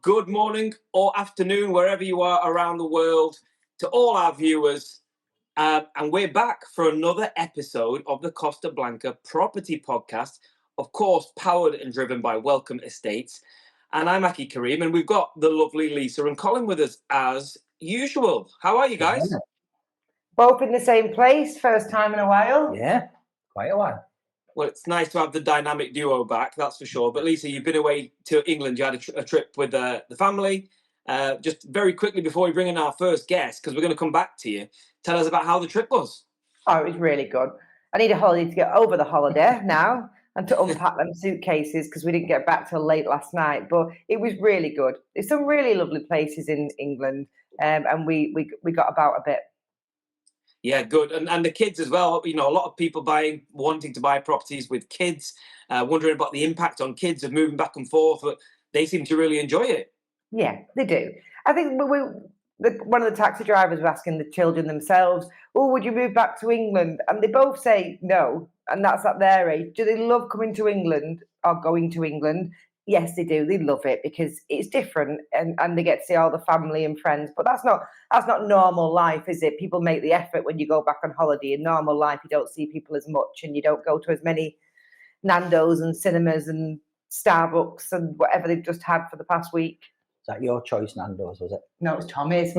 good morning or afternoon, wherever you are around the world, to all our viewers. And we're back for another episode of the Costa Blanca Property Podcast, of course, powered and driven by Welcome Estates. And I'm Aki Kareem, and we've got the lovely Lisa and Colin with us as usual. How are you guys? Yeah. Both in the same place, first time in a while. Yeah, quite a while. Well, it's nice to have the dynamic duo back, that's for sure. But Lisa, you've been away to England. You had a trip with the family. Just very quickly before we bring in our first guest, because we're going to come back to you, tell us about how the trip was. Oh, it was really good. I need a holiday to get over the holiday now and to unpack them suitcases because we didn't get back till late last night. But it was really good. There's some really lovely places in England, and we got about a bit. Yeah, good. And the kids as well. You know, a lot of people wanting to buy properties with kids, wondering about the impact on kids of moving back and forth, but they seem to really enjoy it. Yeah, they do. I think one of the taxi drivers was asking the children themselves, oh, would you move back to England? And they both say no, and that's at their age. Do they love coming to England or going to England? Yes, they do. They love it because it's different and they get to see all the family and friends. But that's not normal life, is it? People make the effort when you go back on holiday. In normal life, you don't see people as much and you don't go to as many Nando's and cinemas and Starbucks and whatever they've just had for the past week. Is that your choice, Nando's, was it? No, it was Tommy's.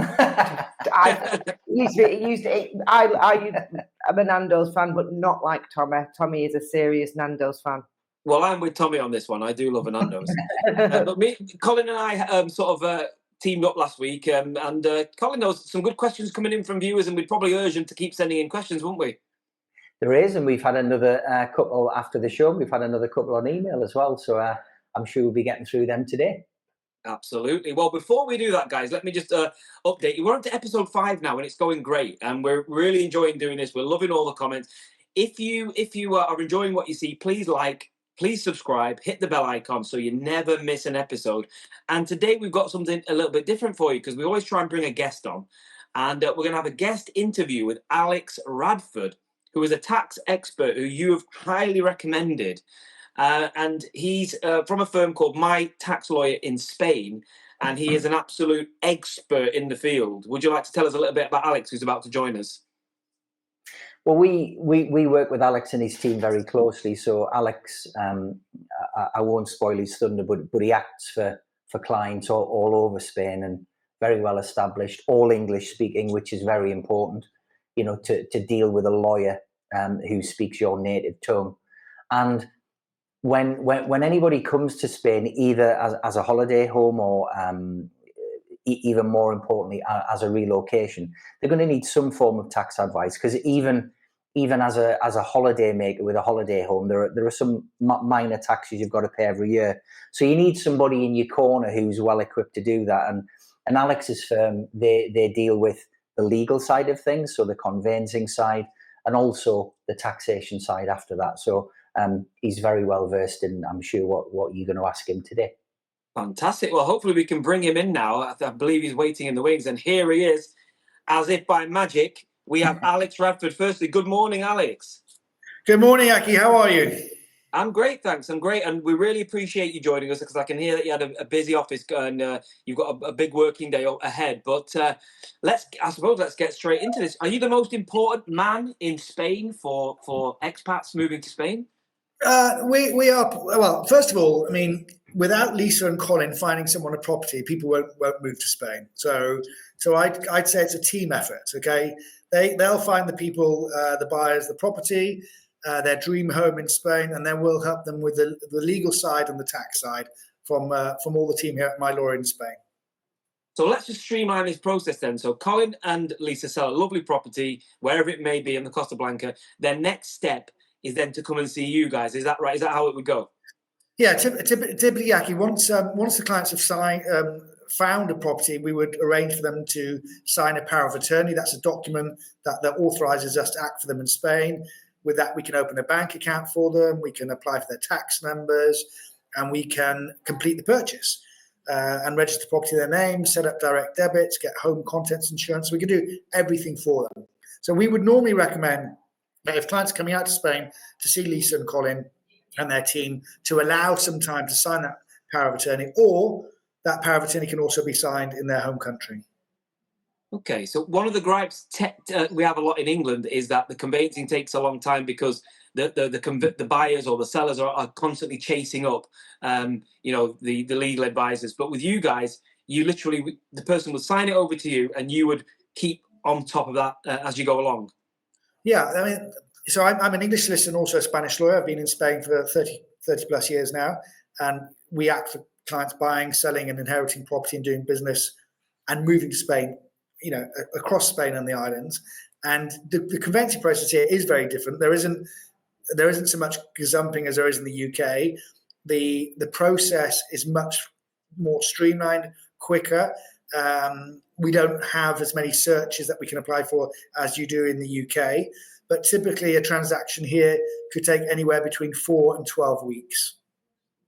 I'm a Nando's fan, but not like Tommy. Tommy is a serious Nando's fan. Well, I'm with Tommy on this one. I do love a Nando's. But Colin and I teamed up last week, and Colin knows some good questions coming in from viewers, and we'd probably urge them to keep sending in questions, wouldn't we? There is, and we've had another couple after the show. We've had another couple on email as well, so I'm sure we'll be getting through them today. Absolutely. Well, before we do that, guys, let me just update you. We're on to episode 5 now, and it's going great, and we're really enjoying doing this. We're loving all the comments. If you are enjoying what you see, please subscribe, hit the bell icon so you never miss an episode. And today we've got something a little bit different for you because we always try and bring a guest on. And we're going to have a guest interview with Alex Radford, who is a tax expert who you have highly recommended. And he's from a firm called My Tax Lawyer in Spain. And he is an absolute expert in the field. Would you like to tell us a little bit about Alex, who's about to join us? Well, we work with Alex and his team very closely. So Alex, I won't spoil his thunder, but he acts for clients all over Spain and very well established, all English speaking, which is very important, you know, to deal with a lawyer who speaks your native tongue. And when anybody comes to Spain, either as a holiday home or even more importantly, as a relocation, they're going to need some form of tax advice because even as a holiday maker with a holiday home, there are some minor taxes you've got to pay every year. So you need somebody in your corner who's well equipped to do that. And Alex's firm, they deal with the legal side of things, so the conveyancing side, and also the taxation side after that. So he's very well versed in, I'm sure, what you're going to ask him today. Fantastic. Well, hopefully we can bring him in now. I believe he's waiting in the wings, and here he is, as if by magic. We have Alex Radford. Firstly, good morning, Alex. Good morning, Aki. How are you? I'm great, thanks. I'm great, and we really appreciate you joining us because I can hear that you had a busy office and you've got a big working day ahead. But let's get straight into this. Are you the most important man in Spain for expats moving to Spain? We are. Well, first of all, I mean, without Lisa and Colin finding someone a property, people won't move to Spain. So I'd say it's a team effort. Okay, they'll find the people, the buyers, the property, their dream home in Spain, and then we'll help them with the legal side and the tax side from all the team here at My Lawyer in Spain. So let's just streamline this process then. So Colin and Lisa sell a lovely property, wherever it may be in the Costa Blanca. Their next step is then to come and see you guys. Is that right? Is that how it would go? Yeah, typically, Aki, once the clients have found a property, we would arrange for them to sign a power of attorney. That's a document that authorises us to act for them in Spain. With that, we can open a bank account for them, we can apply for their tax numbers, and we can complete the purchase and register the property in their name, set up direct debits, get home contents insurance. We can do everything for them. So we would normally recommend that if clients are coming out to Spain to see Lisa and Colin and their team, to allow some time to sign that power of attorney, or that power of attorney can also be signed in their home country. Okay, so one of the gripes we have a lot in England is that the conveyancing takes a long time because the buyers or the sellers are constantly chasing up, the legal advisors. But with you guys, you literally, the person would sign it over to you, and you would keep on top of that as you go along. Yeah, I mean, so I'm an English solicitor and also a Spanish lawyer. I've been in Spain for 30 plus years now, and we act for clients buying, selling, and inheriting property and doing business and moving to Spain, across Spain and the islands. And the conveyancing process here is very different. There isn't so much gazumping as there is in the UK. The process is much more streamlined, quicker. We don't have as many searches that we can apply for as you do in the UK. But typically a transaction here could take anywhere between 4 and 12 weeks.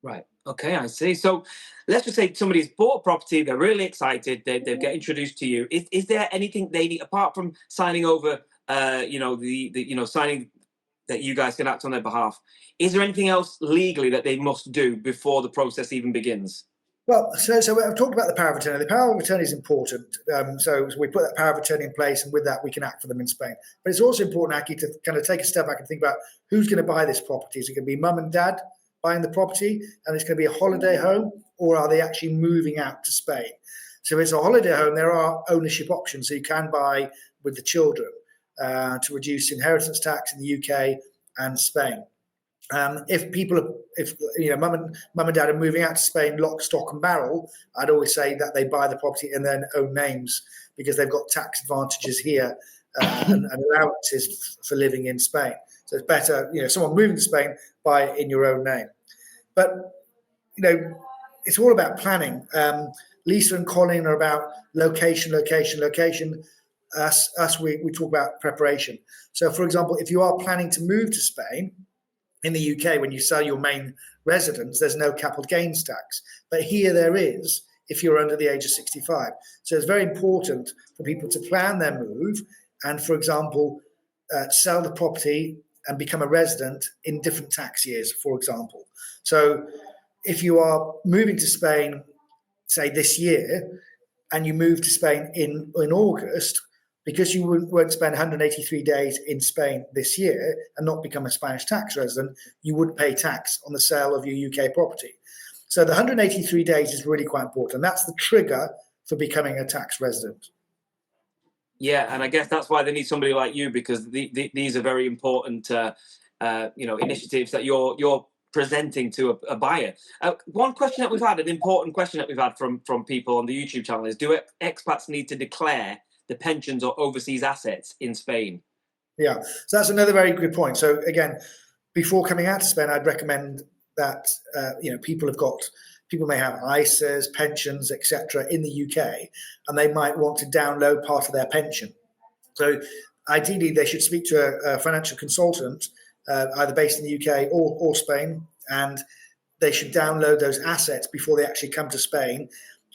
Right. Okay, I see. So let's just say somebody's bought a property, they're really excited, they get introduced to you. Is there anything they need, apart from signing over, signing that you guys can act on their behalf? Is there anything else legally that they must do before the process even begins? Well, so I've talked about the power of attorney. The power of attorney is important. So we put that power of attorney in place, and with that, we can act for them in Spain. But it's also important, Aki, to kind of take a step back and think about who's going to buy this property. Is it going to be mum and dad buying the property, and it's going to be a holiday home, or are they actually moving out to Spain? So if it's a holiday home, there are ownership options. So you can buy with the children to reduce inheritance tax in the UK and Spain. If mum and dad are moving out to Spain, lock, stock and barrel, I'd always say that they buy the property in their own names because they've got tax advantages here and allowances for living in Spain. So it's better, someone moving to Spain, buy it in your own name. But, it's all about planning. Lisa and Colin are about location. Us, we talk about preparation. So, for example, if you are planning to move to Spain, in the UK, when you sell your main residence, there's no capital gains tax. But here there is if you're under the age of 65. So it's very important for people to plan their move and, for example, sell the property and become a resident in different tax years, for example. So if you are moving to Spain, say this year, and you move to Spain in August, because you won't spend 183 days in Spain this year and not become a Spanish tax resident, you wouldn't pay tax on the sale of your UK property. So the 183 days is really quite important. That's the trigger for becoming a tax resident. Yeah, and I guess that's why they need somebody like you, because these are very important, initiatives that you're presenting to a buyer. One question that we've had, an important question that we've had from people on the YouTube channel is: do expats need to declare the pensions or overseas assets in Spain? Yeah, so that's another very good point. So again, before coming out to Spain, I'd recommend that people may have ISAs, pensions, etc. in the UK, and they might want to download part of their pension. So ideally, they should speak to a financial consultant, either based in the UK or Spain, and they should download those assets before they actually come to Spain,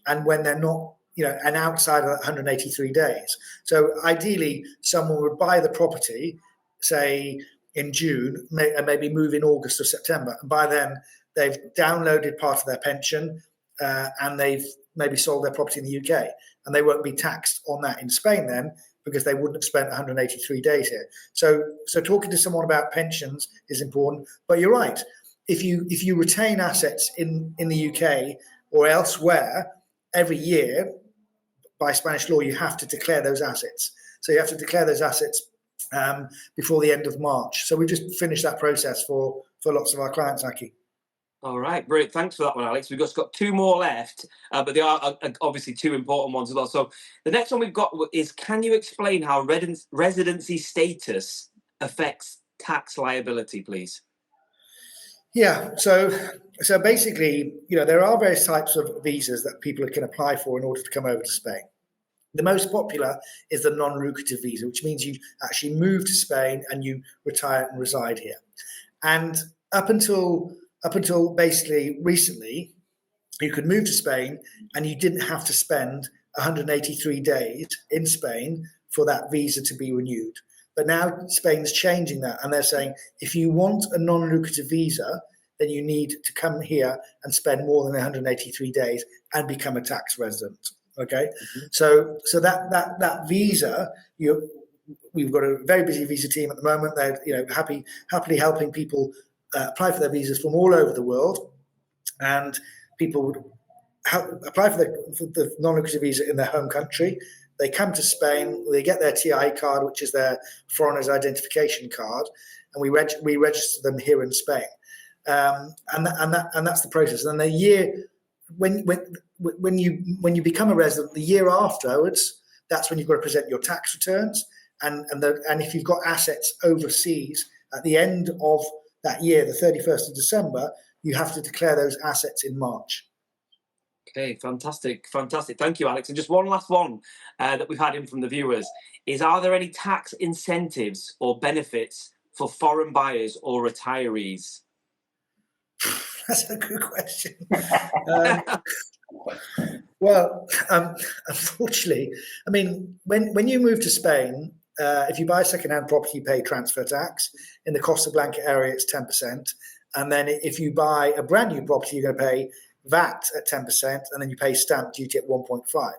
and when they're not and outside of 183 days. So ideally, someone would buy the property, say in June, and maybe move in August or September. And by then, they've downloaded part of their pension and they've maybe sold their property in the UK. And they won't be taxed on that in Spain then, because they wouldn't have spent 183 days here. So talking to someone about pensions is important. But you're right. If you retain assets in the UK or elsewhere, every year, by Spanish law, you have to declare those assets. So you have to declare those assets before the end of March. So we just finished that process for lots of our clients, Aki. All right, brilliant. Thanks for that one, Alex. We've just got two more left, but they are obviously two important ones as well. So the next one we've got is: can you explain how residency status affects tax liability, please? Yeah, so basically, there are various types of visas that people can apply for in order to come over to Spain. The most popular is the non-lucrative visa, which means you actually move to Spain and you retire and reside here. And up until basically recently, you could move to Spain and you didn't have to spend 183 days in Spain for that visa to be renewed. But now Spain's changing that, and they're saying if you want a non-lucrative visa, then you need to come here and spend more than 183 days and become a tax resident. Okay, so that visa, we've got a very busy visa team at the moment. They're happily helping people apply for their visas from all over the world, and people would apply for the non-lucrative visa in their home country. They come to Spain, they get their TI card, which is their foreigner's identification card, and we register them here in Spain, and that's the process. And the year when you become a resident, the year afterwards, that's when you've got to present your tax returns, and if you've got assets overseas at the end of that year, the 31st of December, you have to declare those assets in March. Okay, fantastic. Thank you, Alex. And just one last one that we've had in from the viewers is, are there any tax incentives or benefits for foreign buyers or retirees? That's a good question. Well, unfortunately, I mean, when you move to Spain, if you buy a second-hand property, you pay transfer tax. In the Costa Blanca area, it's 10%. And then if you buy a brand new property, you're going to pay VAT at 10%, and then you pay stamp duty at 1.5.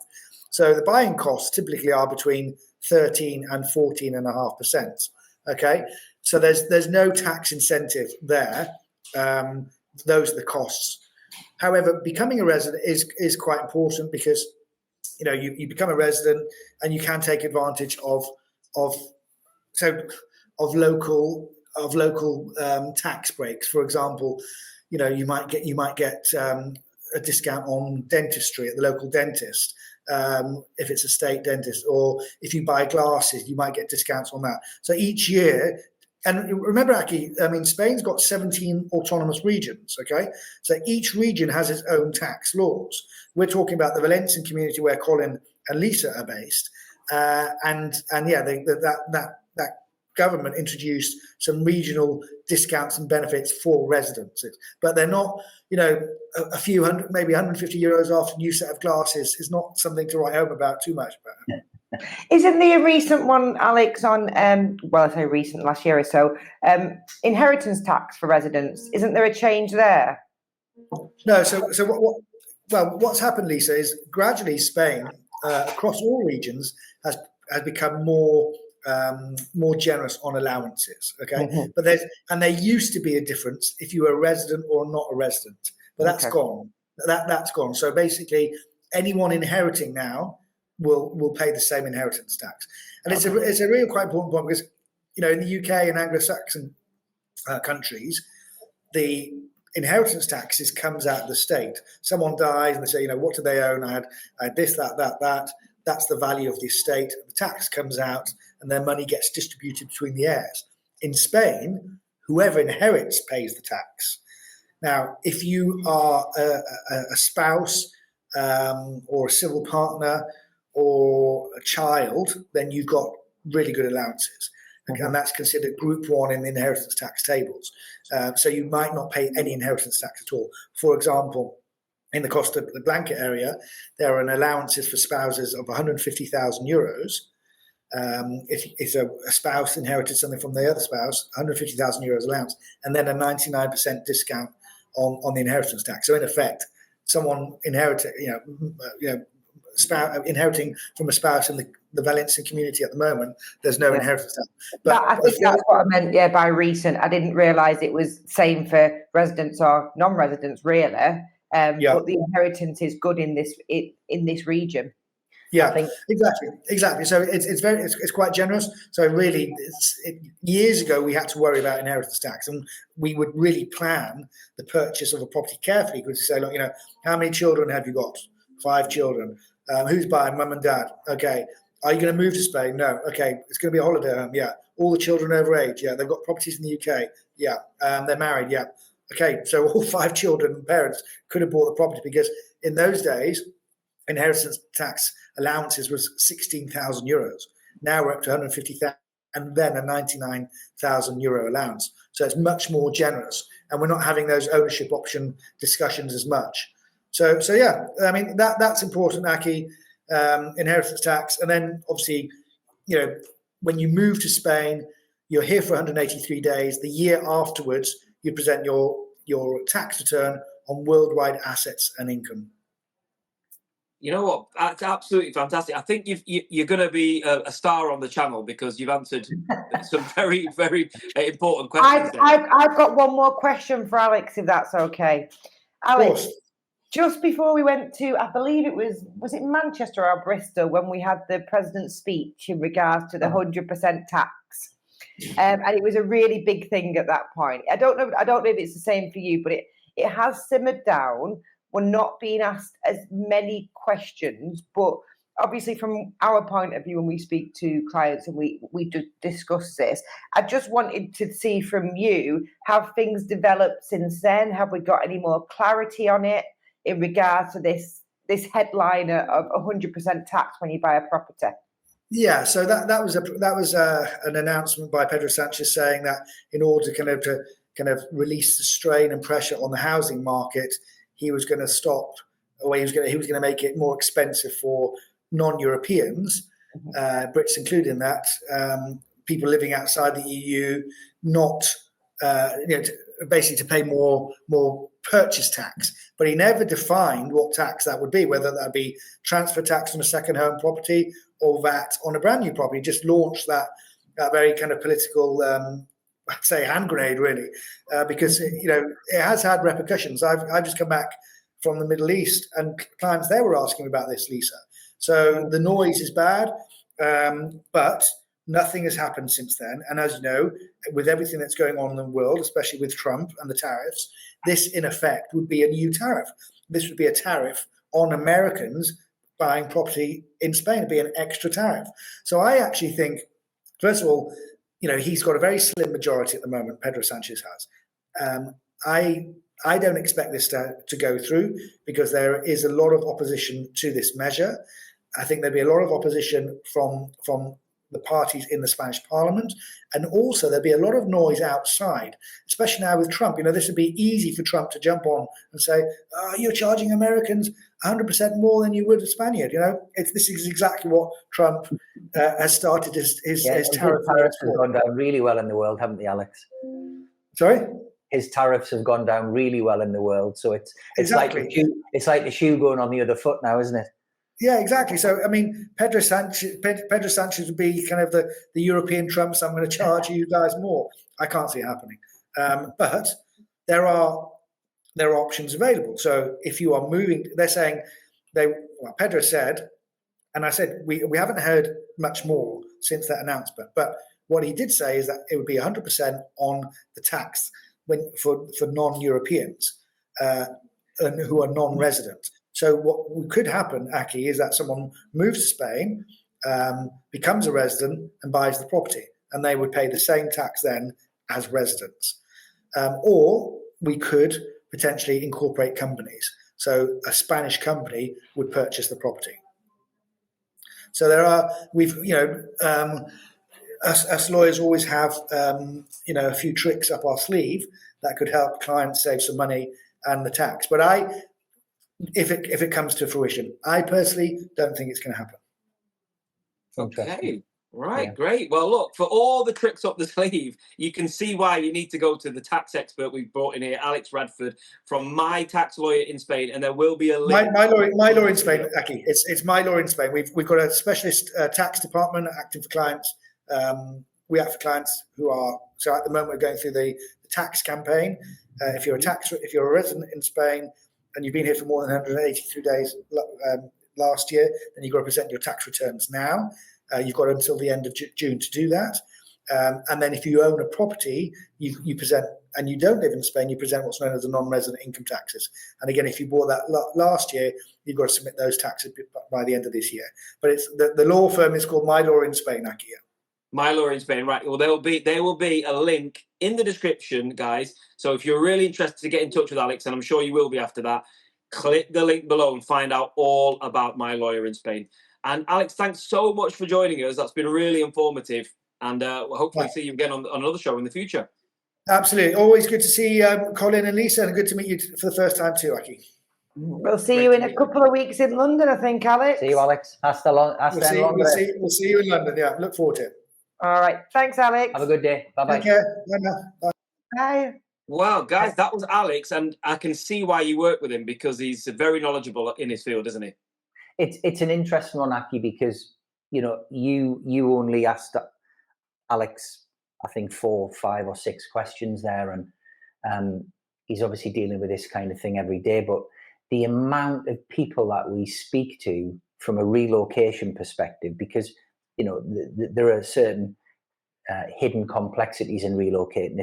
So the buying costs typically are between 13 and 14.5%. Okay, so there's no tax incentive there. Those are the costs. However, becoming a resident is quite important, because you become a resident and you can take advantage of local tax breaks. For example, you might get a discount on dentistry at the local dentist, if it's a state dentist, or if you buy glasses, you might get discounts on that. So each year. And remember, Aki, I mean, Spain's got 17 autonomous regions, okay? So each region has its own tax laws. We're talking about the Valencian community where Colin and Lisa are based. That government introduced some regional discounts and benefits for residents. But they're not, a few hundred, maybe 150 euros after a new set of glasses is not something to write home about too much about. Isn't there a recent one, Alex, on, I say recent, last year or so, inheritance tax for residents? Isn't there a change there? No, what's happened, Lisa, is gradually Spain, across all regions, has become more generous on allowances, okay? Mm-hmm. But there used to be a difference if you were a resident or not a resident, but that's gone. That's gone. So basically, anyone inheriting now will pay the same inheritance tax, and it's a really quite important point, because in the UK and Anglo-Saxon countries, the inheritance taxes comes out of the state. Someone dies and they say, what do they own? I had this, that. That's the value of the estate. The tax comes out, and their money gets distributed between the heirs. In Spain, whoever inherits pays the tax. Now, if you are a spouse or a civil partner or a child, then you've got really good allowances. Mm-hmm. And that's considered group 1 in the inheritance tax tables. So you might not pay any inheritance tax at all. For example, in the Costa Blanca area, there are allowances for spouses of 150,000 euros. If a spouse inherited something from the other spouse, 150,000 euros allowance, and then a 99% discount on the inheritance tax. So in effect, someone inheriting from a spouse in the Valencian community at the moment, there's no inheritance tax. But I think that's what I meant, by recent. I didn't realise it was same for residents or non-residents, really. But the inheritance is good in this region. Yeah, exactly. So it's quite generous. So really, years ago we had to worry about inheritance tax, and we would really plan the purchase of a property carefully, because we say, look, how many children have you got? 5 children. Who's buying? Mum and dad. Okay. Are you going to move to Spain? No. Okay. It's going to be a holiday home. Yeah. All the children over age. Yeah. They've got properties in the UK. Yeah. They're married. Yeah. Okay. So all 5 children and parents could have bought the property, because in those days, inheritance tax allowances was 16,000 euros. Now we're up to 150,000, and then a 99,000 euro allowance. So it's much more generous, and we're not having those ownership option discussions as much. So yeah, I mean, that's important, Aki, inheritance tax. And then obviously, when you move to Spain, you're here for 183 days. The year afterwards, you present your your tax return on worldwide assets and income. You know what? That's absolutely fantastic. I think you're going to be a star on the channel because you've answered some very, very important questions. I've got one more question for Alex, if that's okay. Alex, just before we went to, I believe it was it Manchester or Bristol when we had the president's speech in regards to the 100% tax, and it was a really big thing at that point. I don't know if it's the same for you, but it has simmered down. We're not being asked as many questions, but obviously from our point of view, when we speak to clients and we discuss this, I just wanted to see from you, have things developed since then? Have we got any more clarity on it in regards to this headliner of 100% tax when you buy a property? Yeah, so that was an announcement by Pedro Sanchez saying that in order to kind of release the strain and pressure on the housing market, he was going to stop, or he was going to make it more expensive for non-Europeans, Brits included in that, people living outside the EU, not basically to pay more purchase tax. But he never defined what tax that would be, whether that be transfer tax on a second home property or VAT on a brand new property. He just launched that very kind of political, I'd say, hand grenade, really, because it has had repercussions. I've just come back from the Middle East, and clients there were asking me about this, Lisa. So the noise is bad, but nothing has happened since then. And as you know, with everything that's going on in the world, especially with Trump and the tariffs, this in effect would be a new tariff. This would be a tariff on Americans buying property in Spain. It'd be an extra tariff. So I actually think, first of all, he's got a very slim majority at the moment, Pedro Sanchez has. I don't expect this to go through because there is a lot of opposition to this measure. I think there'll be a lot of opposition from the parties in the Spanish Parliament, and also there'll be a lot of noise outside, especially now with Trump. This would be easy for Trump to jump on and say, you're charging Americans 100% more than you would a Spaniard. This is exactly what Trump has started his tariff. Tariffs have gone down really well in the world, haven't they, Alex? Sorry? His tariffs have gone down really well in the world. So it's exactly. like the shoe going on the other foot now, isn't it? Yeah, exactly. So, I mean, Pedro Sanchez would be kind of the European Trump, so I'm going to charge you guys more. I can't see it happening. But there are options available. So if you are moving, they're saying, Pedro said, and I said, we haven't heard much more since that announcement. But what he did say is that it would be 100% on the tax for non-Europeans and who are non-resident. So what could happen, Aki, is that someone moves to Spain, becomes a resident and buys the property, and they would pay the same tax then as residents. Or we could potentially incorporate companies. So a Spanish company would purchase the property. So us lawyers always have, a few tricks up our sleeve that could help clients save some money and the tax. But if it comes to fruition, I personally don't think it's going to happen. Okay. Right, yeah. Great. Well, look, for all the tricks up the sleeve, you can see why you need to go to the tax expert we've brought in here, Alex Radford, from My Tax Lawyer in Spain, and there will be a link. My lawyer in Spain, Aki. It's My Lawyer in Spain. We've got a specialist tax department acting for clients. We act for clients who are, so at the moment we're going through the tax campaign. If you're a resident in Spain and you've been here for more than 183 days last year, then you've got to present your tax returns now. You've got until the end of June to do that. And then if you own a property, you present, and you don't live in Spain, you present what's known as the non-resident income taxes. And again, if you bought that last year, you've got to submit those taxes by the end of this year. But it's the law firm is called My Lawyer in Spain, Aki. My Lawyer in Spain, right. Well, there will be a link in the description, guys. So if you're really interested to get in touch with Alex, and I'm sure you will be after that, click the link below and find out all about My Lawyer in Spain. And Alex, thanks so much for joining us. That's been really informative. And we'll hopefully see you again on another show in the future. Absolutely. Always good to see Colin and Lisa, and good to meet you for the first time too, Aki. We'll see you in a couple of weeks in London, I think, Alex. See you, Alex. We'll see you in London. Yeah, look forward to it. All right. Thanks, Alex. Have a good day. Bye-bye. Take care. Bye now. Bye. Bye. Wow, guys, that was Alex, and I can see why you work with him, because he's very knowledgeable in his field, isn't he? It's an interesting one, Aki, because you only asked Alex, I think 4, 5 or 6 questions there, and he's obviously dealing with this kind of thing every day. But the amount of people that we speak to from a relocation perspective, because there are certain hidden complexities in relocating.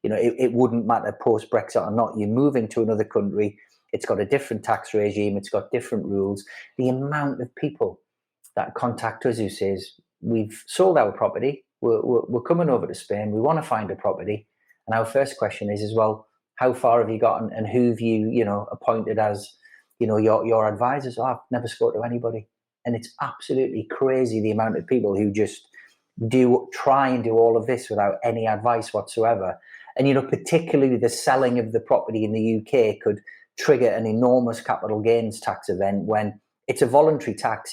It wouldn't matter post Brexit or not. You're moving to another country. It's got a different tax regime. It's got different rules. The amount of people that contact us who says, we've sold our property, we're coming over to Spain, we want to find a property. And our first question is, well, how far have you gotten, and who have you, appointed as, your advisors? Oh, I've never spoken to anybody. And it's absolutely crazy the amount of people who just try and do all of this without any advice whatsoever. And, particularly the selling of the property in the UK could trigger an enormous capital gains tax event, when it's a voluntary tax.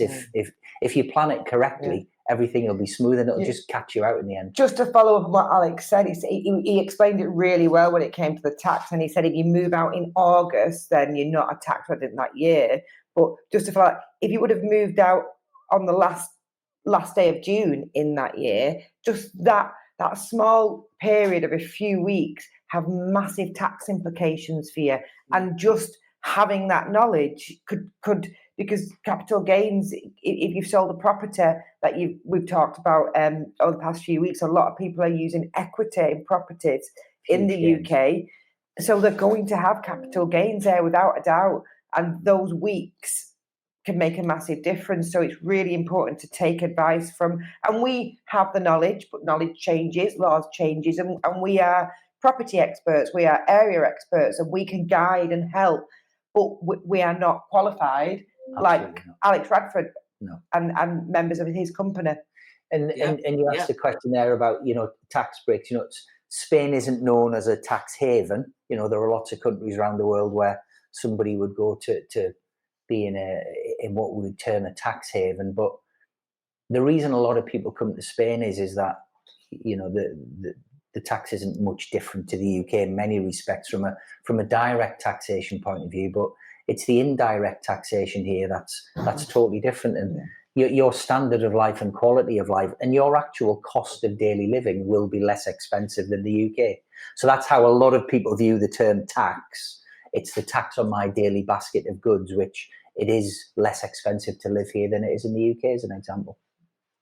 If you plan it correctly, everything will be smooth, and it'll just catch you out in the end. Just to follow up on what Alex said, he explained it really well when it came to the tax, and he said if you move out in August, then you're not a tax resident that year. But just to follow up, if you would have moved out on the last day of June in that year, just that small period of a few weeks have massive tax implications for you. And just having that knowledge could because capital gains, if you've sold a property that we've talked about over the past few weeks, a lot of people are using equity in properties in the UK, so they're going to have capital gains there without a doubt, and those weeks can make a massive difference. So it's really important to take advice from, and we have the knowledge, but knowledge changes, laws changes, and we are property experts, we are area experts, and we can guide and help, but we are not qualified. Absolutely like not. Alex Radford and members of his company. And you asked a question there about, tax breaks. Spain isn't known as a tax haven. There are lots of countries around the world where somebody would go to be in what we would term a tax haven. But the reason a lot of people come to Spain is that, the tax isn't much different to the UK in many respects from a direct taxation point of view, but it's the indirect taxation here that's totally different. And your standard of life and quality of life and your actual cost of daily living will be less expensive than the UK. So that's how a lot of people view the term tax. It's the tax on my daily basket of goods, which it is less expensive to live here than it is in the UK, as an example.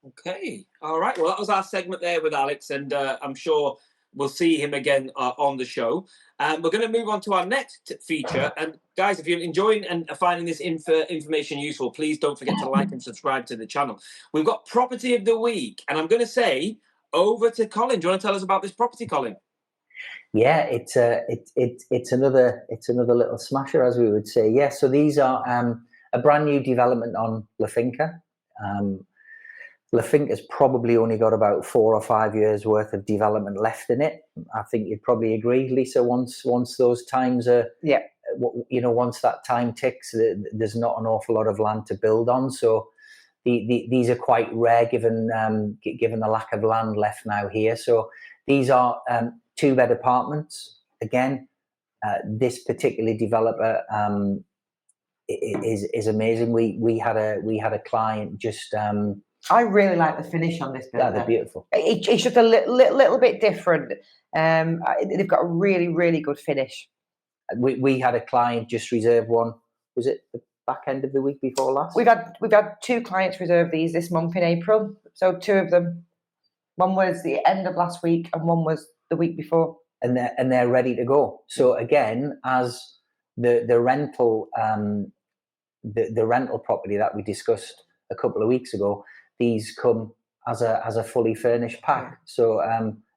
Okay. All right. Well, that was our segment there with Alex, and I'm sure we'll see him again on the show. We're going to move on to our next feature. And guys, if you're enjoying and finding this information useful, please don't forget to like and subscribe to the channel. We've got Property of the Week, and I'm going to say over to Colin. Do you want to tell us about this property, Colin? Yeah, it's another little smasher, as we would say. Yeah, so these are a brand new development on La Finca. La Finca's probably only got about 4 or 5 years worth of development left in it. I think you'd probably agree, Lisa. Once those times are, once that time ticks, there's not an awful lot of land to build on. So these are quite rare, given the lack of land left now here. So these are 2-bed apartments. Again, this particular developer is amazing. We had a client just. I really like the finish on this building. Yeah, they're beautiful. It's just a little bit different. They've got a really, really good finish. We had a client just reserve one. Was it the back end of the week before last? We've had 2 clients reserve these this month in April. So 2 of them. One was the end of last week, and one was the week before. And they're ready to go. So again, as the rental the rental property that we discussed a couple of weeks ago, these come as a fully furnished pack. So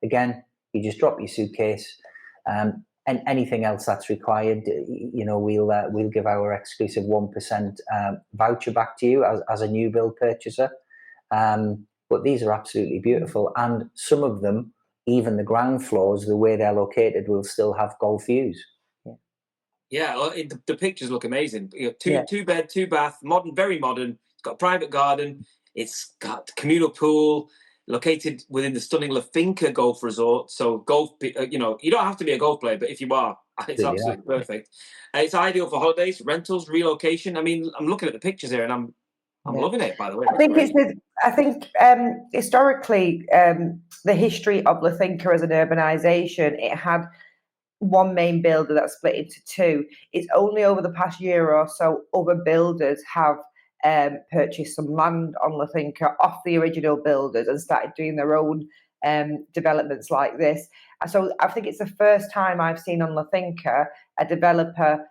again, you just drop your suitcase, and anything else that's required, we'll give our exclusive 1% voucher back to you as a new build purchaser. But these are absolutely beautiful, and some of them, even the ground floors, the way they're located, will still have golf views. Yeah, the pictures look amazing. Two bed, 2 bath, modern, very modern. It's got a private garden. It's got communal pool. located within the stunning Finca Golf Resort. So golf, you know, you don't have to be a golf player, but if you are, it's absolutely perfect. It's ideal for holidays, rentals, relocation. I mean, I'm looking at the pictures here, and I'm loving it. By the way, I think historically, the history of Finca as an urbanisation, it had one main builder that split into two. It's only over the past year or so other builders have purchased some land on Finca off the original builders and started doing their own developments like this. So I think it's the first time I've seen on Finca a developer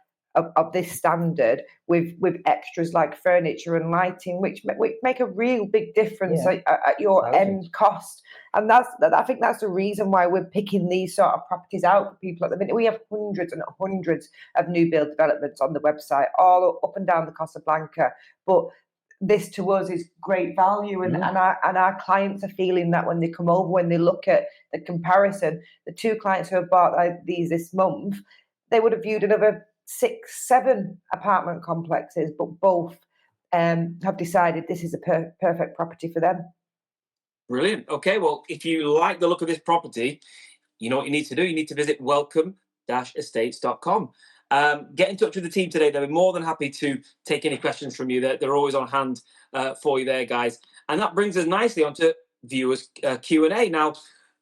of this standard with extras like furniture and lighting, which make a real big difference at your end cost. And I think that's the reason why we're picking these sort of properties out for people at the minute. We have hundreds and hundreds of new build developments on the website, all up and down the Costa Blanca. But this to us is great value, and our clients are feeling that when they come over, when they look at the comparison. The two clients who have bought these this month, they would have viewed another 6-7 apartment complexes, but both have decided this is a perfect property for them. Brilliant. Okay, well, if you like the look of this property, you know what you need to do. You need to visit welcome-estates.com. Get in touch with the team today. They'll be more than happy to take any questions from you. They're always on hand for you there, guys. And that brings us nicely onto viewers' Q&A. Now,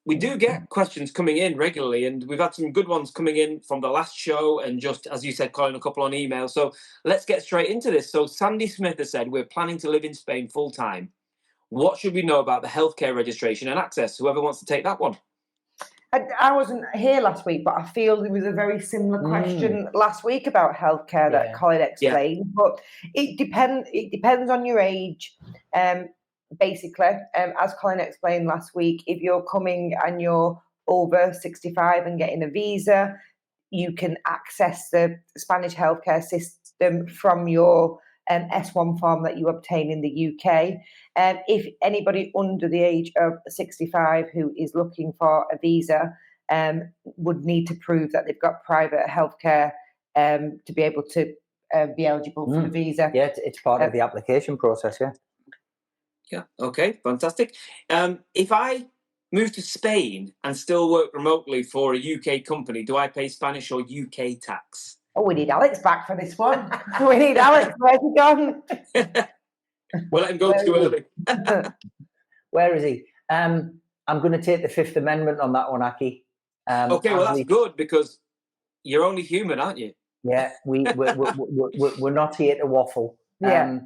we do get questions coming in regularly, and we've had some good ones coming in from the last show, and just, as you said, Colin, a couple on email. So let's get straight into this. So Sandy Smith has said, we're planning to live in Spain full-time. What should we know about the healthcare registration and access? Whoever wants to take that one. I wasn't here last week, but I feel there was a very similar question last week about healthcare that Colin explained. But it depends on your age. Basically, as Colin explained last week, if you're coming and you're over 65 and getting a visa, you can access the Spanish healthcare system from your S1 form that you obtain in the UK. If anybody under the age of 65 who is looking for a visa would need to prove that they've got private healthcare to be able to be eligible for the visa. Yeah, it's part of the application process, Yeah, okay, fantastic. If I move to Spain and still work remotely for a UK company, do I pay Spanish or UK tax? Oh, we need Alex back for this one. We need Alex. Where's he gone? We'll let him go too early. Where is he? I'm going to take the Fifth Amendment on that one, Aki. Okay, well, that's good, because you're only human, aren't you? Yeah, we're not here to waffle. Yeah,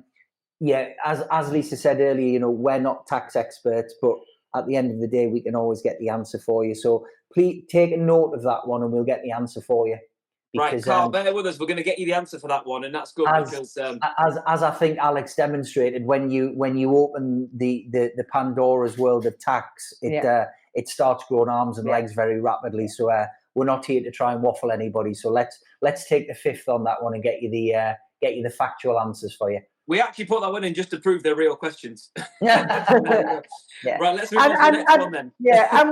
as Lisa said earlier, you know, we're not tax experts, but at the end of the day, we can always get the answer for you. So please take a note of that one, and we'll get the answer for you. Because, right, Carl, bear with us. We're going to get you the answer for that one, and that's good because as I think Alex demonstrated, when you open the Pandora's world of tax, it starts growing arms and legs very rapidly. So we're not here to try and waffle anybody. So let's take the fifth on that one and get you the factual answers for you. We actually put that one in just to prove they're real questions. Right, let's move on to the next one then.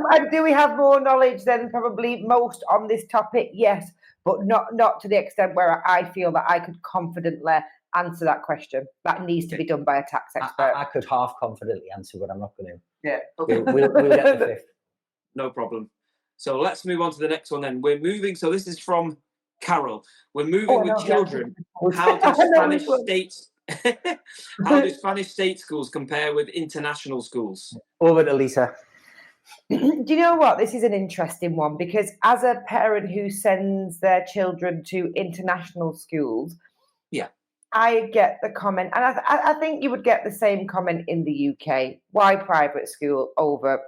And do we have more knowledge than probably most on this topic? Yes, but not to the extent where I feel that I could confidently answer that question. That needs to be done by a tax expert. I could half confidently answer, but I'm not going to. Yeah, okay. We'll get the fifth. No problem. So let's move on to the next one then. We're moving. So this is from Carol. We're moving with children. How do Spanish state schools compare with international schools? Over to Lisa. Do you know what? This is an interesting one, because as a parent who sends their children to international schools, I get the comment, and I think you would get the same comment in the UK. Why private school over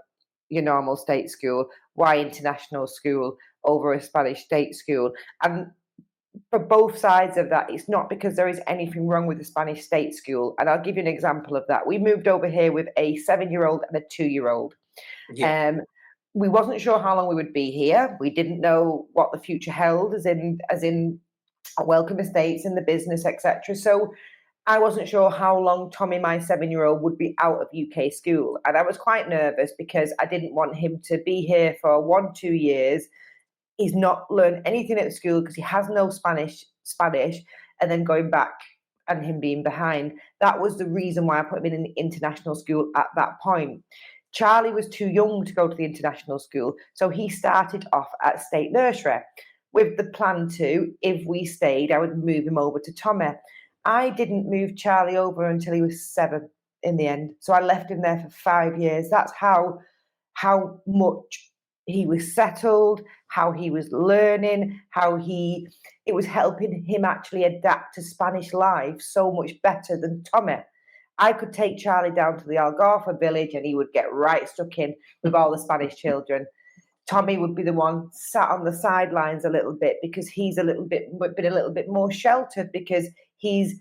your normal state school? Why international school over a Spanish state school? And for both sides of that, it's not because there is anything wrong with the Spanish state school. And I'll give you an example of that. We moved over here with a 7-year-old and a 2-year-old. We wasn't sure how long we would be here. We didn't know what the future held, as in welcome estates in the business, etc. So I wasn't sure how long Tommy, my 7-year-old, would be out of UK school. And I was quite nervous because I didn't want him to be here for 1-2 years. He's not learned anything at the school because he has no Spanish, and then going back and him being behind. That was the reason why I put him in an international school at that point. Charlie was too young to go to the international school, so he started off at state nursery with the plan to, if we stayed, I would move him over to Tommy. I didn't move Charlie over until he was 7 in the end, so I left him there for 5 years. That's how much he was settled, how he was learning, it was helping him actually adapt to Spanish life so much better than Tommy. I could take Charlie down to the Algorfa village and he would get right stuck in with all the Spanish children. Tommy would be the one sat on the sidelines a little bit because he's been a little bit more sheltered because he's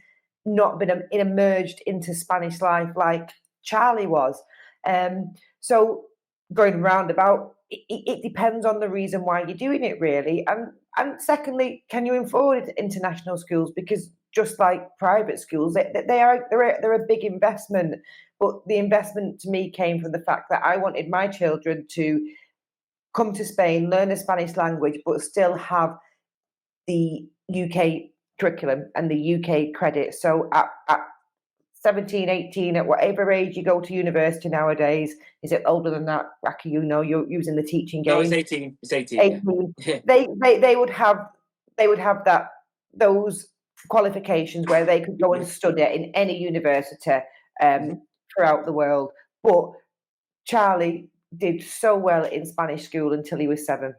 not been immersed into Spanish life like Charlie was. So going roundabout, it depends on the reason why you're doing it, really. And secondly, can you afford it international schools? Because just like private schools, they're a big investment. But the investment to me came from the fact that I wanted my children to come to Spain, learn the Spanish language, but still have the UK curriculum and the UK credit. So at 17, 18, at whatever age you go to university nowadays, is it older than that, Raki? You know, you're using the teaching game. No, it's 18. It's 18. Yeah. They would have those qualifications where they could go and study in any university throughout the world. But Charlie did so well in Spanish school until he was 7.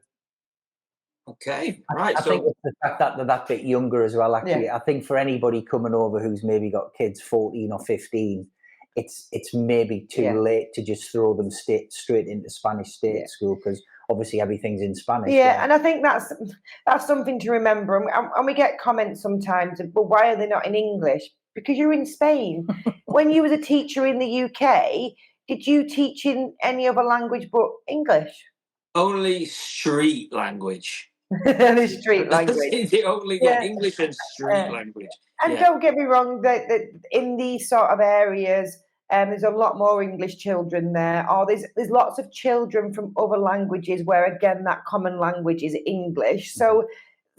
Okay, right. I think it's the fact that they're that bit younger as well, actually. Yeah. I think for anybody coming over who's maybe got kids 14 or 15, it's maybe too late to just throw them straight into Spanish state school, because obviously everything's in Spanish. Yeah, and I think that's something to remember. And we get comments sometimes, but why are they not in English? Because you're in Spain. When you was a teacher in the UK, did you teach in any other language but English? Only street language. The street language. The only English and street language. And don't get me wrong, that in these sort of areas, there's a lot more English children there, or there's lots of children from other languages where, again, that common language is English. So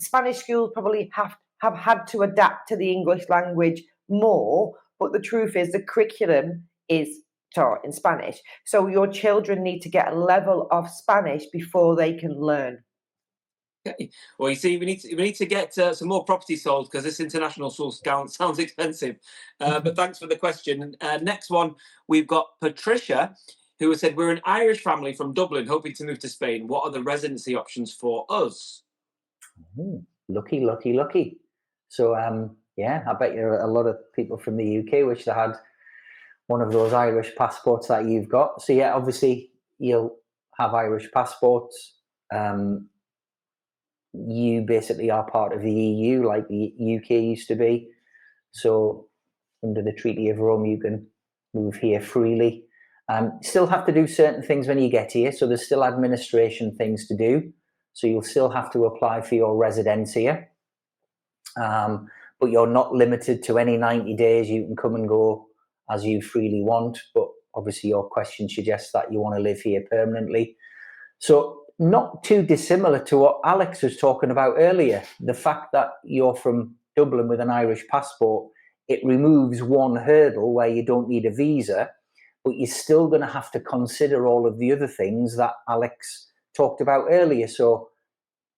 Spanish schools probably have had to adapt to the English language more, but the truth is the curriculum is taught in Spanish. So your children need to get a level of Spanish before they can learn. Okay. Well, you see, we need to get some more property sold, because this international school sounds expensive. But thanks for the question. Next one, we've got Patricia, who has said, we're an Irish family from Dublin hoping to move to Spain. What are the residency options for us? Lucky. So, I bet you a lot of people from the UK wish they had one of those Irish passports that you've got. So, obviously, you'll have Irish passports. You basically are part of the EU, like the UK used to be. So under the Treaty of Rome, you can move here freely. Still have to do certain things when you get here. So there's still administration things to do. So you'll still have to apply for your residency. But you're not limited to any 90 days. You can come and go as you freely want. But obviously your question suggests that you want to live here permanently. So not too dissimilar to what Alex was talking about earlier. The fact that you're from Dublin with an Irish passport, it removes one hurdle where you don't need a visa, but you're still going to have to consider all of the other things that Alex talked about earlier. So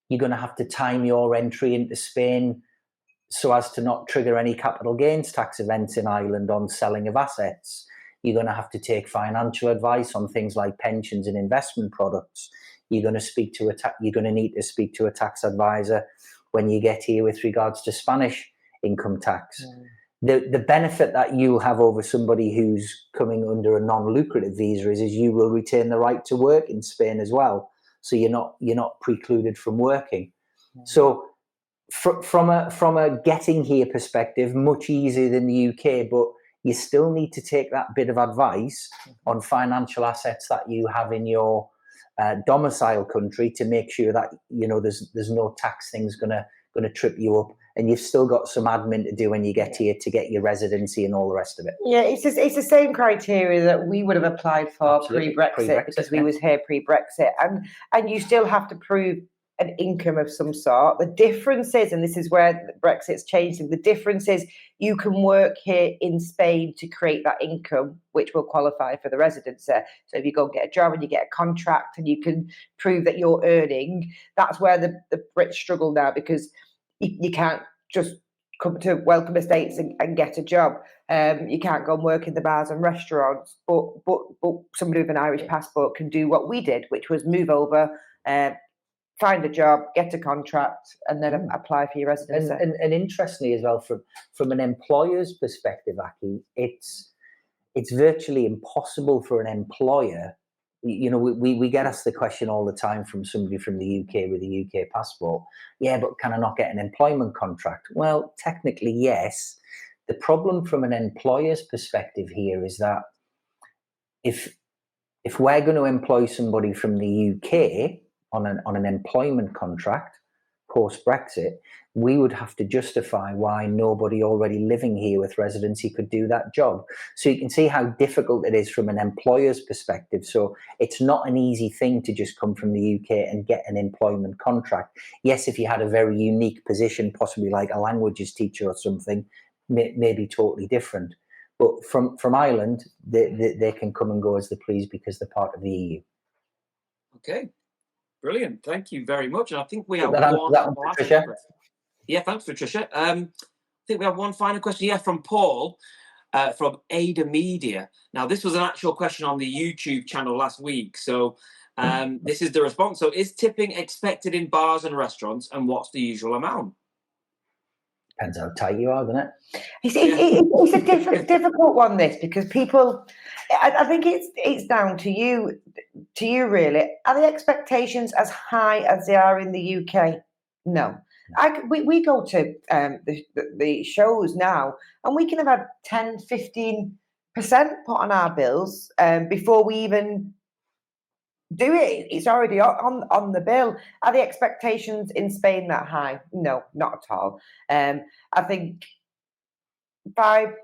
you're going to have to time your entry into Spain so as to not trigger any capital gains tax events in Ireland on selling of assets. You're going to have to take financial advice on things like pensions and investment products. You're going to need to speak to a tax advisor when you get here with regards to Spanish income tax. The benefit that you'll have over somebody who's coming under a non-lucrative visa is you will retain the right to work in Spain as well. So you're not precluded from working. So from a getting here perspective, much easier than the UK, but you still need to take that bit of advice on financial assets that you have in your domicile country to make sure that there's no tax things gonna trip you up, and you've still got some admin to do when you get here to get your residency and all the rest of it. Yeah, it's the same criteria that we would have applied for pre-Brexit, because we was here pre-Brexit, and you still have to prove an income of some sort. The difference is, and this is where Brexit's changing, the difference is you can work here in Spain to create that income, which will qualify for the residency. So if you go and get a job and you get a contract and you can prove that you're earning, that's where the Brits struggle now, because you can't just come to Welcome Estates and get a job. You can't go and work in the bars and restaurants, but somebody with an Irish passport can do what we did, which was move over, find a job, get a contract, and then apply for your residency. And interestingly as well, from an employer's perspective, Aki, it's virtually impossible for an employer. You know, we get asked the question all the time from somebody from the UK with a UK passport. Yeah, but can I not get an employment contract? Well, technically, yes. The problem from an employer's perspective here is that if we're going to employ somebody from the UK on an employment contract post-Brexit, we would have to justify why nobody already living here with residency could do that job. So you can see how difficult it is from an employer's perspective. So it's not an easy thing to just come from the UK and get an employment contract. Yes, if you had a very unique position, possibly like a languages teacher or something, maybe totally different. But from Ireland, they can come and go as they please because they're part of the EU. Okay, brilliant. Thank you very much. And I think we have That one one, last Patricia. question. Yeah, thanks, Patricia. I think we have one final question. Yeah, from Paul from Ada Media. Now, this was an actual question on the YouTube channel last week. So this is the response. So is tipping expected in bars and restaurants, and what's the usual amount? Depends how tight you are, doesn't it? It's a difficult one, this, because people, I think it's down to you really. Are the expectations as high as they are in the UK? No. We go to the shows now, and we can have had 10-15% put on our bills before we even do it. It's already on the bill. Are the expectations in Spain that high? No, not at all. I think 5-10%,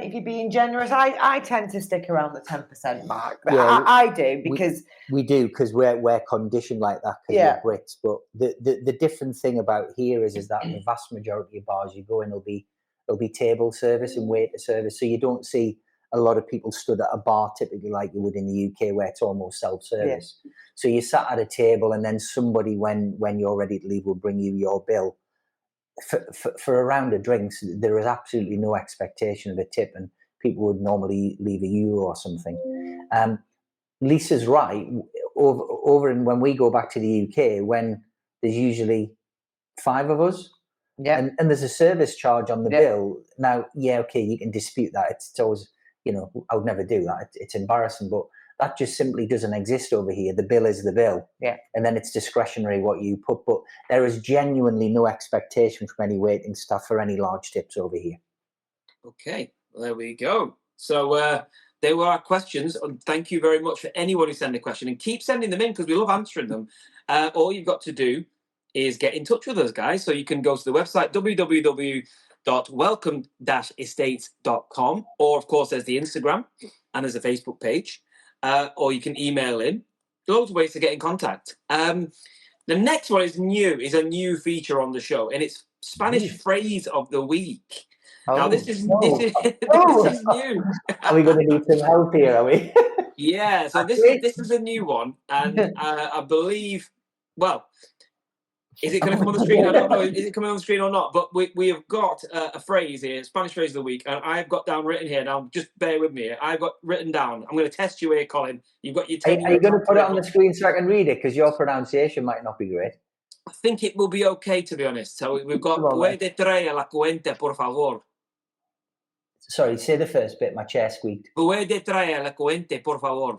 if you're being generous. I tend to stick around the 10% mark. Yeah, I do, because we do, because we're conditioned like that because we're Brits. But the different thing about here is that the vast majority of bars you go in will be table service and waiter service. So you don't see a lot of people stood at a bar typically like you would in the UK, where it's almost self-service. Yeah. So you sat at a table, and then somebody, when you're ready to leave, will bring you your bill. For a round of drinks, there is absolutely no expectation of a tip, and people would normally leave €1 or something. Lisa's right. Over and when we go back to the UK, when there's usually 5 of us, and there's a service charge on the bill. Now, okay, you can dispute that. It's always, I would never do that. It's embarrassing, but that just simply doesn't exist over here. The bill is the bill. Yeah. And then it's discretionary what you put. But there is genuinely no expectation from any waiting staff for any large tips over here. Okay, well, there we go. So there were our questions. And thank you very much for anyone who sent a question. And keep sending them in, because we love answering them. All you've got to do is get in touch with us, guys. So you can go to the website, www.welcome-estates.com. Or, of course, there's the Instagram and there's a Facebook page. Or you can email in. Loads of ways to get in contact. The next one is a new feature on the show, and it's Spanish phrase of the week. Now this is new. Are we going to need some help here? Are we? Yeah. So this is a new one, and I believe. Well, is it going to come on the screen? I don't know. Is it coming on the screen or not? But we have got a phrase here, Spanish phrase of the week, and I've got down written here. Now, just bear with me. I've got written down. I'm going to test you here, Colin. You've got your. Are you going to put it on the screen so I can read it? Because your pronunciation might not be great. I think it will be okay, to be honest. So we've got "Puede traer la cuenta, por favor." Sorry, say the first bit. My chair squeaked. Puede traer la cuenta, por favor.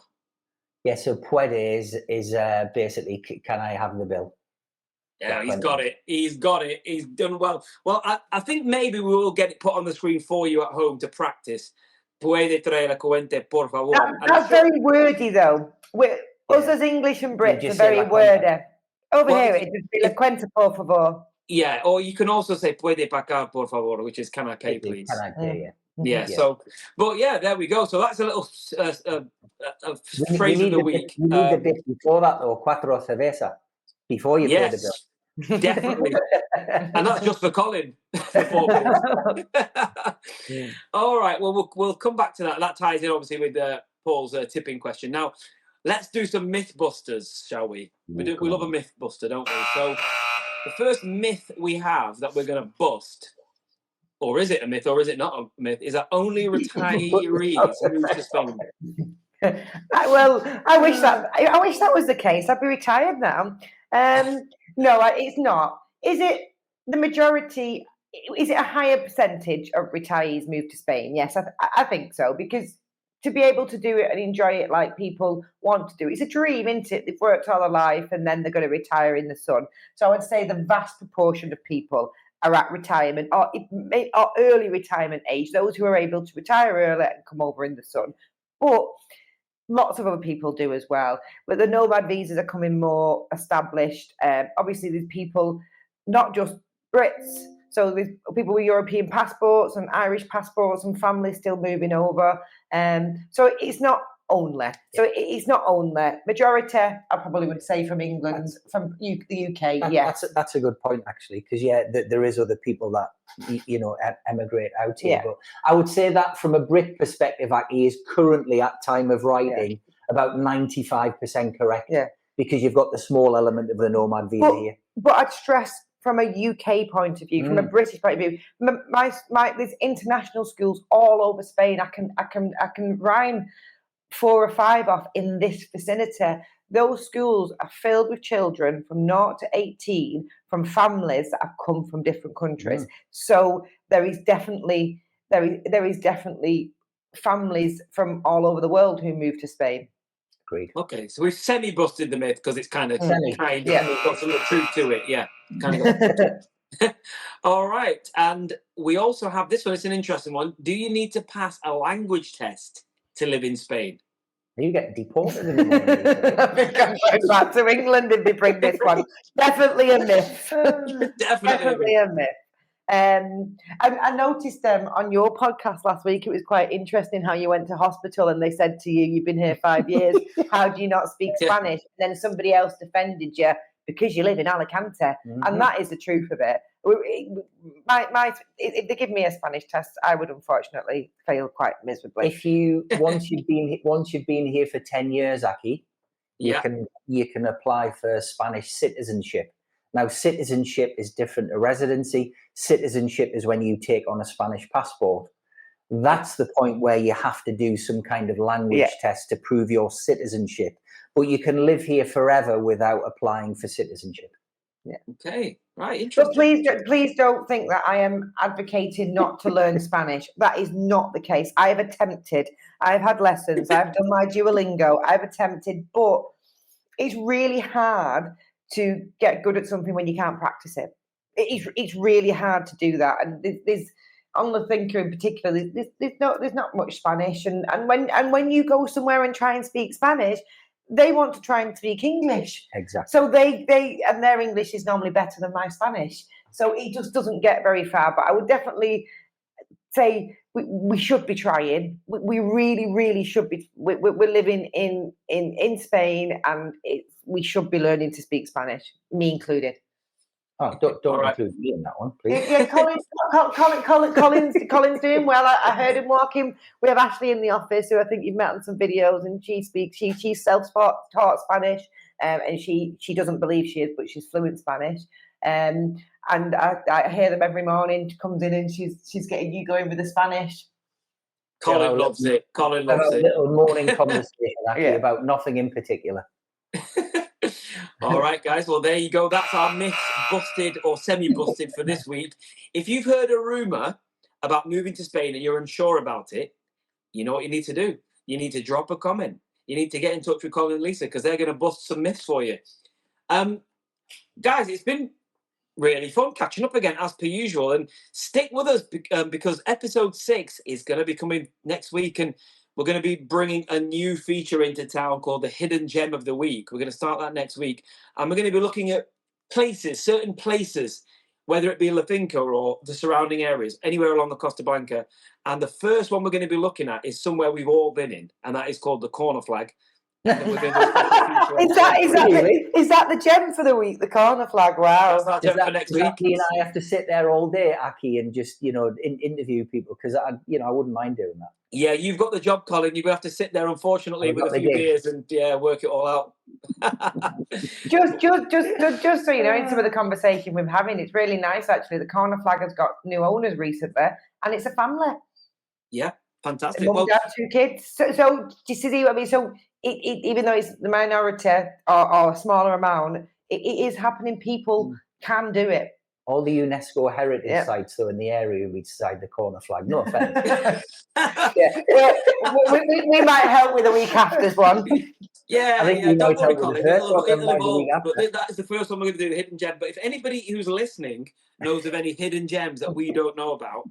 Yeah, so puede is basically, can I have the bill? Yeah, he's got it. He's got it. He's done well. Well, I think maybe we will get it put on the screen for you at home to practice. Puede traer la cuenta, por favor. That's very wordy, though. Us as English and Brits are very wordy. Over here, it would be la cuenta, por favor. Yeah, or you can also say puede pagar, por favor, which is can I pay, please? Can I pay, yeah. Yeah, so, but yeah, there we go. So that's a little phrase of the week. We need the bit before that, though, cuatro cerveza. before you pay the bill. Yes, definitely. And that's just for Colin. The 4 bills. All right. Well, we'll come back to that. That ties in obviously with Paul's tipping question. Now, let's do some myth busters, shall we? We love a myth buster, don't we? So, the first myth we have that we're going to bust, or is it a myth, or is it not a myth, is that only retirees move to Spain. I wish that was the case. I'd be retired now. No, it's not. Is it the majority? Is it a higher percentage of retirees move to Spain? Yes, I think so, because to be able to do it and enjoy it like people want to do it, it's a dream, isn't it? They've worked all their life and then they're going to retire in the sun. So I would say the vast proportion of people are at retirement or early retirement age, those who are able to retire early and come over in the sun. But lots of other people do as well. But the nomad visas are coming more established. Obviously, there's people, not just Brits. So there's people with European passports and Irish passports and families still moving over. So it's not only. It's not only. Majority, I probably would say, from England, from the UK, yes. That's a good point, actually, because, there is other people that, emigrate out here. But I would say that from a Brit perspective, Aki, is currently, at time of writing, about 95% correct. Yeah. Because you've got the small element of the nomad visa here. But I'd stress, from a UK point of view, from a British point of view, there's international schools all over Spain. I can rhyme 4 or 5 off in this vicinity. Those schools are filled with children from 0 to 18 from families that have come from different countries. So there is definitely families from all over the world who move to Spain. Agreed. Okay, so we've semi-busted the myth because it's kind of got some truth to it. Yeah, kind of. All right, and we also have this one. It's an interesting one. Do you need to pass a language test to live in Spain? You get deported in the morning. I think I'm going back to England if they bring this one. Definitely a myth. Definitely a myth. I noticed on your podcast last week, it was quite interesting how you went to hospital and they said to you, you've been here 5 years, how do you not speak Spanish? And then somebody else defended you because you live in Alicante. And that is the truth of it. If they give me a Spanish test, I would unfortunately fail quite miserably. If you once you've been here for 10 years, Aki, you can apply for Spanish citizenship. Now, citizenship is different to residency. Citizenship is when you take on a Spanish passport. That's the point where you have to do some kind of language test to prove your citizenship. But you can live here forever without applying for citizenship. Yeah. Okay. Right. Interesting. But please don't think that I am advocating not to learn Spanish. That is not the case. I have attempted. I've had lessons. I've done my Duolingo. I've attempted, but it's really hard to get good at something when you can't practice it. It's really hard to do that. And there's on the Finca in particular, there's not much Spanish. And when you go somewhere and try and speak Spanish, they want to try and speak English. Exactly. So they and their English is normally better than my Spanish. So it just doesn't get very far. But I would definitely say we should be trying. We really, really should be. We're living in Spain, and we should be learning to speak Spanish, me included. Oh, don't include me in that one, please. Yeah, Colin's doing well. I heard him walking. We have Ashley in the office, who I think you've met on some videos, and she's self-taught Spanish, and she doesn't believe she is, but she's fluent Spanish. And I hear them every morning. She comes in and she's getting you going with the Spanish. Colin loves it. Colin loves it. A little morning conversation actually about nothing in particular. All right, guys. Well, there you go. That's our myth busted or semi-busted for this week. If you've heard a rumor about moving to Spain and you're unsure about it, you know what you need to do. You need to drop a comment. You need to get in touch with Colin and Lisa because they're going to bust some myths for you. Guys, it's been really fun catching up again as per usual, and stick with us because episode 6 is going to be coming next week, and we're going to be bringing a new feature into town called the Hidden Gem of the Week. We're going to start that next week. And we're going to be looking at certain places, whether it be La Finca or the surrounding areas, anywhere along the Costa Blanca. And the first one we're going to be looking at is somewhere we've all been in, and that is called the Corner Flag. Within the special feature. Is that the gem for the week? The corner flag. Wow. That's our gem for next week. Me and I have to sit there all day, Aki, and just interview people because I wouldn't mind doing that. Yeah, you've got the job, Colin. You have to sit there, unfortunately, with a few beers and work it all out. just so you know, in some of the conversation we're having, it's really nice actually. The corner flag has got new owners recently, and it's a family. Yeah, fantastic. Mum, dad, 2 kids. So do you see what I mean? So it even though it's the minority or a smaller amount, it is happening. People can do it. All the UNESCO heritage sites, though, in the area beside the corner flag. No offence. we might help with the week after's one. Yeah, I think don't worry, Colin. It'll evolve. But that is the first one we're going to do, the hidden gem. But if anybody who's listening knows of any hidden gems that we don't know about,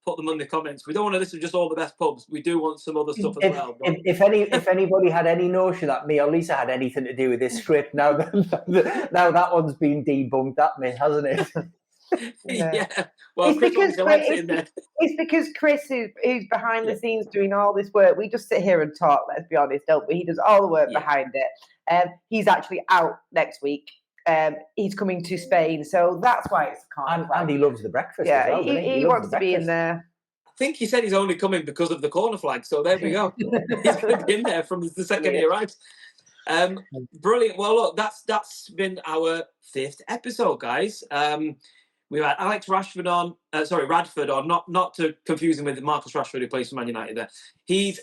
put them in the comments. We don't want to listen to just all the best pubs. We do want some other stuff as well. But... If anybody had any notion that me or Lisa had anything to do with this script, now that one's been debunked at me, hasn't it? Yeah. Well, it's because Chris, who's behind the scenes doing all this work, we just sit here and talk, let's be honest, don't we? He does all the work behind it. He's actually out next week. He's coming to Spain, so that's why it's and he loves the breakfast as well. He wants to be in there. I think he said he's only coming because of the corner flag, so there we go. He's going to be in there from the second he arrives. Brilliant. Well, look, that's been our 5th episode, guys. We've had Alex Radford on, not to confuse him with Marcus Rashford, who plays for Man United there. He's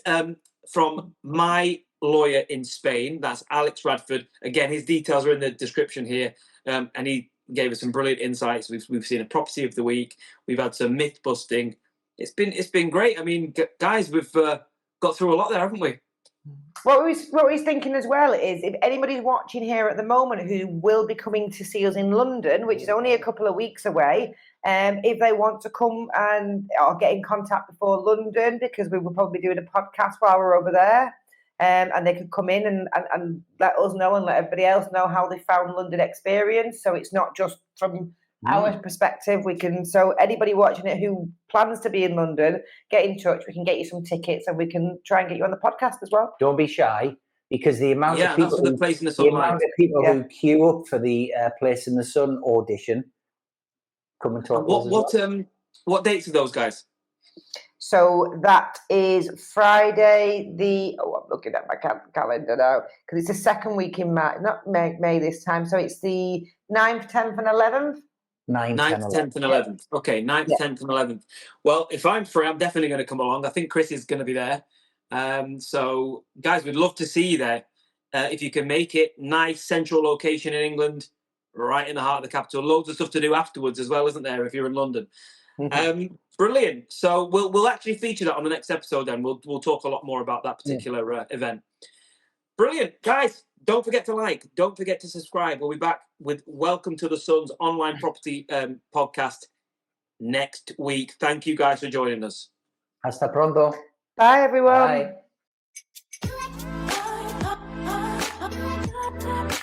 from My Lawyer in Spain. That's Alex Radford. Again, his details are in the description here. And he gave us some brilliant insights. We've seen a property of the week. We've had some myth busting. It's been great. I mean, guys, we've got through a lot there, haven't we? What we're thinking as well is if anybody's watching here at the moment who will be coming to see us in London, which is only a couple of weeks away, if they want to come or get in contact before London, because we will probably be doing a podcast while we're over there, and they could come in and let us know and let everybody else know how they found London experience. So it's not just from our perspective. So anybody watching it who plans to be in London, get in touch. We can get you some tickets and we can try and get you on the podcast as well. Don't be shy, because the amount of people who queue up for the Place in the Sun audition come and talk. What dates are those, guys? So that is Friday. I'm looking at my calendar now because it's the second week in May, not May this time. So it's the 9th, 10th, and 11th. 9th, 10th, and 11th. Okay, 9th, 10th, and 11th. Well, if I'm free, I'm definitely going to come along. I think Chris is going to be there. So, guys, we'd love to see you there. If you can make it, nice central location in England, right in the heart of the capital. Loads of stuff to do afterwards as well, isn't there, if you're in London? Brilliant. So we'll actually feature that on the next episode then. We'll talk a lot more about that particular event. Brilliant. Guys, don't forget to like. Don't forget to subscribe. We'll be back with Welcome to the Sun's online property podcast next week. Thank you guys for joining us. Hasta pronto. Bye, everyone. Bye.